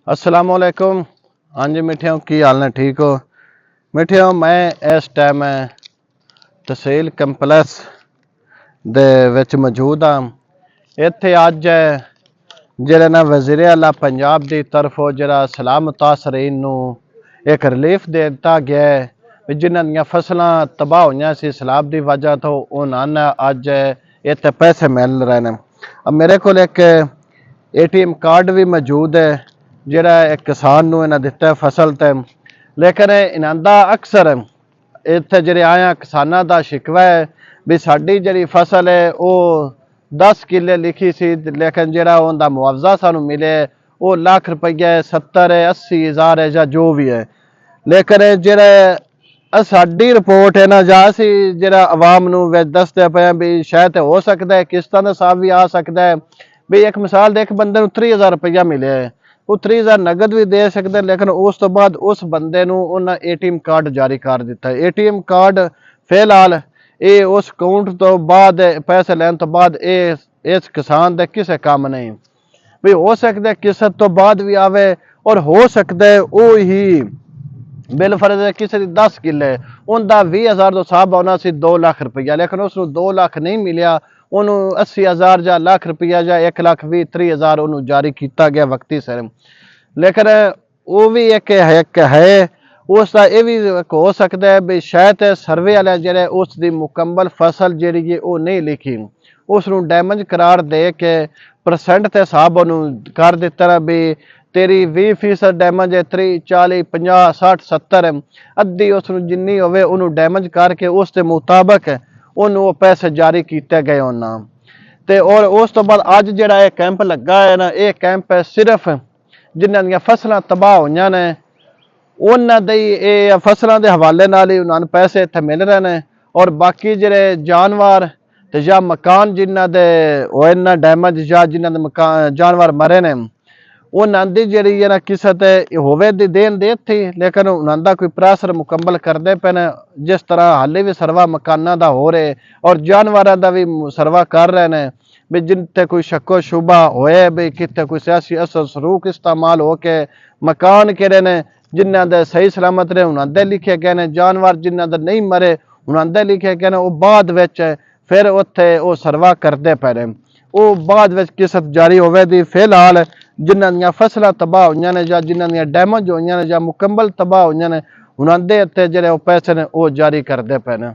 अस्सलाम वालेकुम। हाँ जी मिठियों, की हाल ने? ठीक हो मिठियों? मैं इस टाइम तहसील कंपलैक्स दे विच मौजूद हाँ। इत्थे अज जिहड़ा ना वज़ीर आला पंजाब की तरफों जिहड़ा सैलाब मुतासरीन नूं एक रिलीफ दे दिता गया है, जिन्हां दीयां फसलां तबाह होईयां सी सैलाब की वजह तो उन्हां ने अज इत्थे पैसे मिल रहे हैं। अब मेरे को एक ATM कार्ड भी मौजूद है जिहड़ा एक किसान नूं इन्हां दिता है फसल ते। लेकिन इन्हां दा अक्सर इत्थे जिहड़े आया किसानां दा शिकवा है भी साडी जिहड़ी फसल है वो 10 किले लिखी सी, लेकिन जिहड़ा उहदा मुआवजा सानूं मिले वो लाख रुपया 70-80 हज़ार है या जो भी है। लेकिन जिहड़ा साडी रिपोर्ट है ना जां असीं जिहड़ा आवाम नूं दसदे पे भी शायद हो सकदा है किस्तां दा हिसाब भी आ सकदा है भी एक मिसाल दे एक बंदे नूं 30,000 रुपया मिले है, वो 30,000 नगद भी दे सकते, लेकिन उस तो बाद उस बंदे नूं उन्हां ATM कार्ड जारी कर दिता है। ATM कार्ड फिलहाल ये उस अकाउंट तो बाद पैसे लैन तो बाद इस किसान दे किसी काम नहीं भी हो सकता है, किस्त तो बाद भी आवे और हो सकता है वो ही बिल फर्ज है किसी की 10 किले उनका 20,000 तो साहब आना सी 2 लाख रुपया, लेकिन उसनूं 2 लाख नहीं मिलिया, उन्होंने 80,000 या लाख रुपया या 1,20,30,000 उन्होंने जारी किया गया वक्ती सिर। लेकिन वो भी एक है उसका यह भी हो सकता है भी शायद सर्वे वाले जेह्ड़े उसकी मुकम्मल फसल जी है वो नहीं लिखी, उसनूं डैमेज करार दे के परसेंट के हिसाब कर दिता भी तेरी 20% डैमेज है, 30, 40, 50, 60, 70 अद्धी उसनूं जिन्नी होवे उन्होंने डैमेज करके उसके मुताबिक उन्होंने पैसे जारी किए गए उन्होंने ते। और उस तो बाद अज जिहड़ा यह कैंप लगा है ना, यह कैंप है सिर्फ जिन्हां दीयां फसलां तबाह होईयां ने उन्हां दे फसलों के हवाले नाल ही उन्होंने पैसे इत्थे मिल रहे हैं। और बाकी जिहड़े जानवर ते या मकान जिन्हां दे होए ना डैमेज या जिन्हां दे मकान जानवर मरे ने उन्हां दी जिहड़ी है ना किस्त होवे दी देन दे थी, लेकिन उन्हां दा कोई प्रासर मुकम्मल करदे पे ने। जिस तरह हाले भी सरवा मकानां दा हो रहे और जानवरां दा भी सरवा कर रहे हैं भी जिनते कोई शक्को शुबा होए भी कितने कोई सियासी असर सलूक इस्तेमाल हो के मकान किहड़े ने जिन्हां दे सही सलामत ने उन्हां दे लिखे गए ने, जानवर जिन्हां दे नहीं मरे उन्हां दे लिखे गए ने, वो बाद विच फिर उत्थे वो सरवा करदे पे ने, वो बाद विच किस्त जारी होवे दी। फिलहाल जिन्हां दीयां फसलां तबाह होईयां ने या जिन्हां दीयां डैमेज होईयां ने या मुकम्मल तबाह होईयां ने उन्हां दे उत्ते जिहड़े पैसे ने वो जारी करदे पे ने।